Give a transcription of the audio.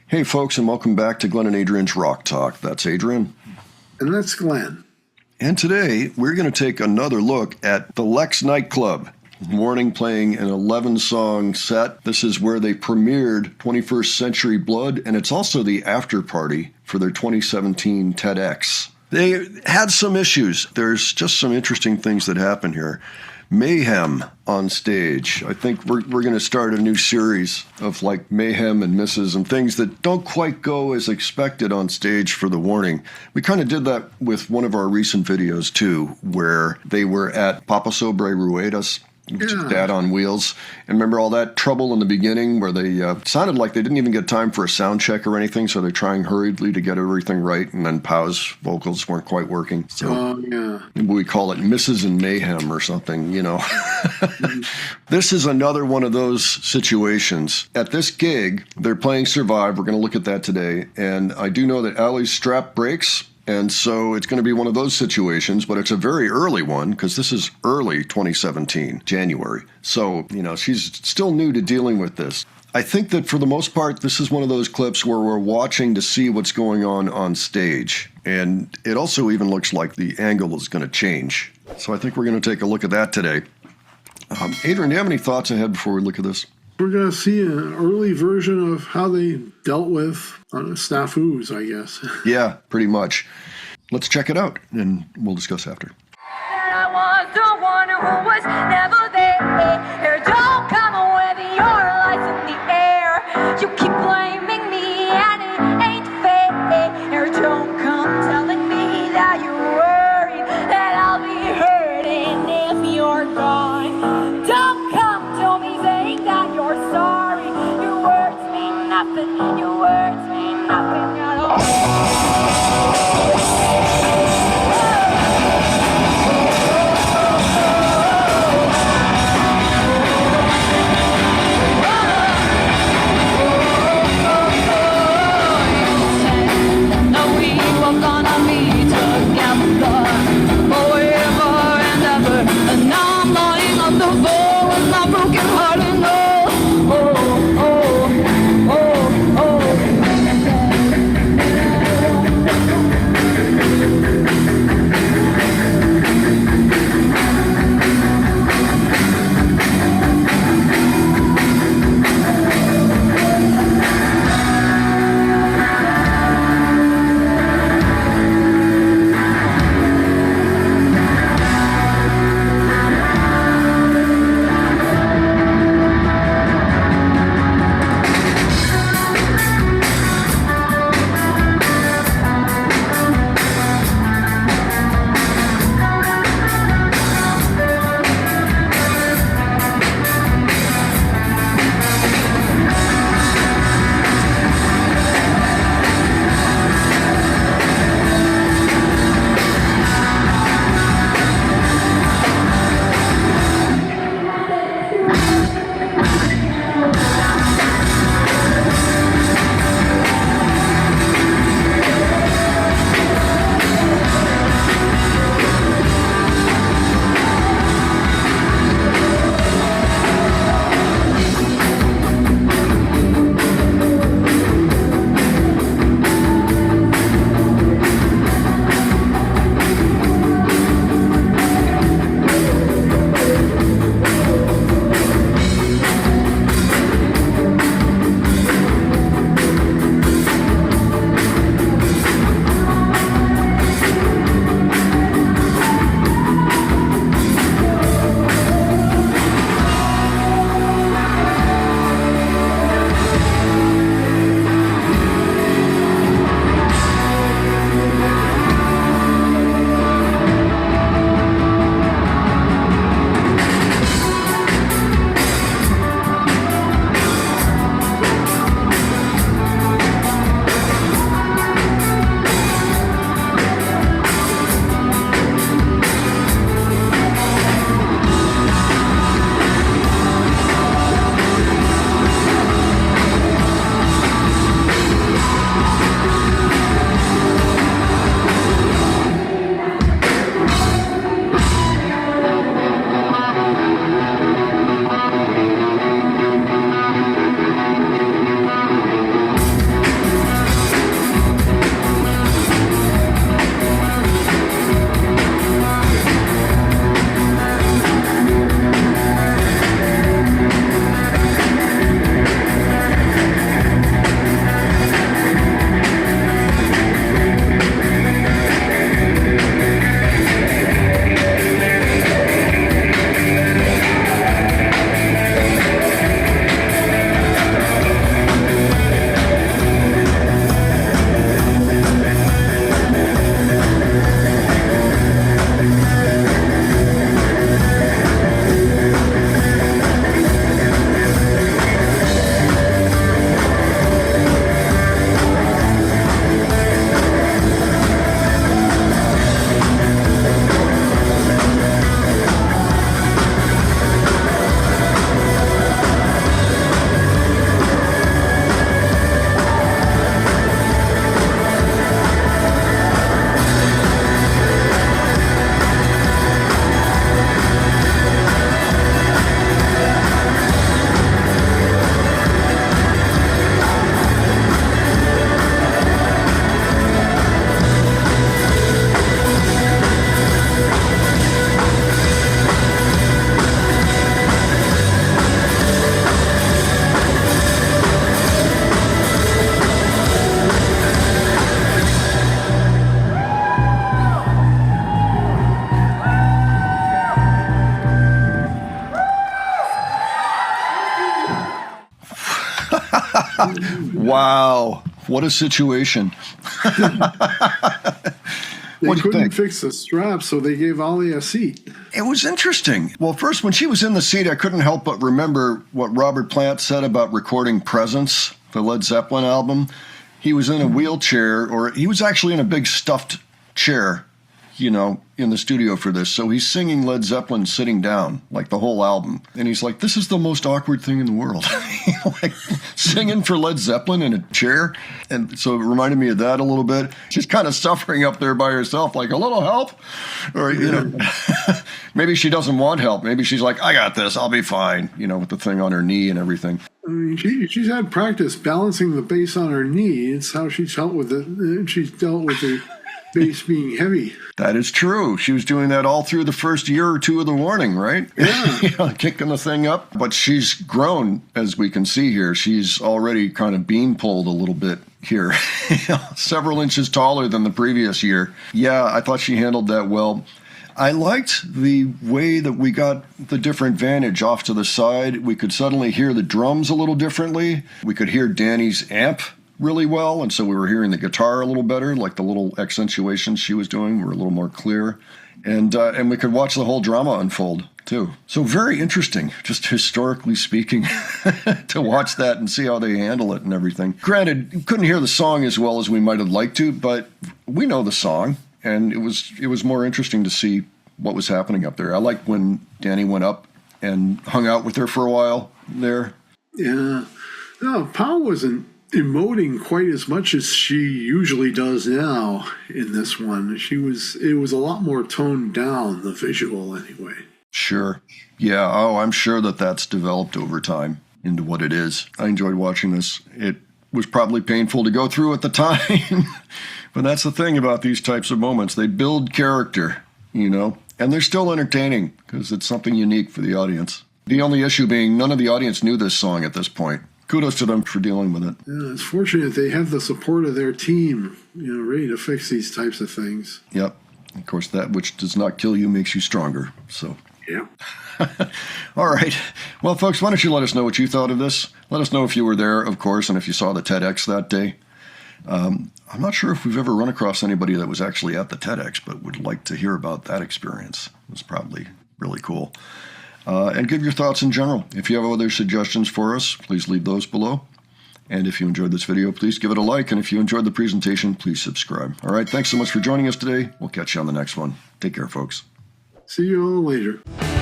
Hey, folks, and welcome back to Glenn and Adrian's Rock Talk. That's Adrian. And that's Glenn. And today, we're going to take another look at the Lex nightclub. Warning playing an 11-song set. This is where they premiered 21st Century Blood, and it's also the after party for their 2017 TEDx. They had some issues. There's just some interesting things that happen here. Mayhem on stage. I think we're going to start a new series of like mayhem and misses and things that don't quite go as expected on stage for the Warning. We kind of did that with one of our recent videos too, where they were at Papa Sobre Ruedas, Dad on Wheels. And remember all that trouble in the beginning where they sounded like they didn't even get time for a sound check or anything, so they're trying hurriedly to get everything right, and then Pau's vocals weren't quite working. So we call it Misses and Mayhem or something, you know. This is another one of those situations. At this gig, they're playing Survive. We're going to look at that today. And I do know that Allie's strap breaks. And so it's going to be one of those situations, but it's a very early one because this is early 2017, January. So, you know, she's still new to dealing with this. I think that for the most part, this is one of those clips where we're watching to see what's going on stage. And it also even looks like the angle is going to change. So I think we're going to take a look at that today. Adrian, do you have any thoughts ahead before we look at this? We're going to see an early version of how they dealt with snafus, I guess. Yeah, pretty much. Let's check it out, and we'll discuss after. I was the one who was never there. Don't come with your lights in the air. You keep blaming me, and it ain't fair. Don't come telling me that you're worried that I'll be hurting if you're gone. Don't come to me saying that you're sorry. Your words mean nothing. Your words mean nothing at all. Wow. What a situation. They What do you couldn't think? fix the strap, so they gave Ollie a seat. It was interesting. Well, first, when she was in the seat, I couldn't help but remember what Robert Plant said about recording Presence, the Led Zeppelin album. He was in a wheelchair, or he was actually in a big stuffed chair, you know, in the studio for this. So he's singing Led Zeppelin sitting down, like the whole album. And he's like, this is the most awkward thing in the world. Like singing for Led Zeppelin in a chair. And so it reminded me of that a little bit. She's kind of suffering up there by herself, like a little help. Or, you know, maybe she doesn't want help. Maybe she's like, I got this, I'll be fine, you know, with the thing on her knee and everything. I mean, she's had practice balancing the bass on her knee. It's how she's dealt with it. She's dealt with the bass being heavy. That is true. She was doing that all through the first year or two of the Warning, right? Yeah. You know, kicking the thing up. But she's grown, as we can see here. She's already kind of bean pulled a little bit here. Several inches taller than the previous year. Yeah, I thought she handled that well. I liked the way that we got the different vantage off to the side. We could suddenly hear the drums a little differently. We could hear Danny's amp really well, and so we were hearing the guitar a little better, like the little accentuations she was doing were a little more clear. And we could watch the whole drama unfold, too. So very interesting, just historically speaking, to watch that and see how they handle it and everything. Granted, you couldn't hear the song as well as we might have liked to, but we know the song. And it was more interesting to see what was happening up there. I liked when Danny went up and hung out with her for a while there. Yeah. No, Pau wasn't emoting quite as much as she usually does now in this one. It was a lot more toned down, the visual anyway. Sure. Yeah. Oh, I'm sure that's developed over time into what it is. I enjoyed watching this. It was probably painful to go through at the time. But that's the thing about these types of moments. They build character, you know, and they're still entertaining because it's something unique for the audience. The only issue being none of the audience knew this song at this point. Kudos to them for dealing with it. Yeah, it's fortunate they have the support of their team, you know, ready to fix these types of things. Yep. Of course, that which does not kill you makes you stronger. So. Yeah. All right. Well, folks, why don't you let us know what you thought of this? Let us know if you were there, of course, and if you saw the TEDx that day. I'm not sure if we've ever run across anybody that was actually at the TEDx, but would like to hear about that experience. It was probably really cool. And give your thoughts in general. If you have other suggestions for us, please leave those below. And if you enjoyed this video, please give it a like. And if you enjoyed the presentation, please subscribe. All right. Thanks so much for joining us today. We'll catch you on the next one. Take care, folks. See you all later.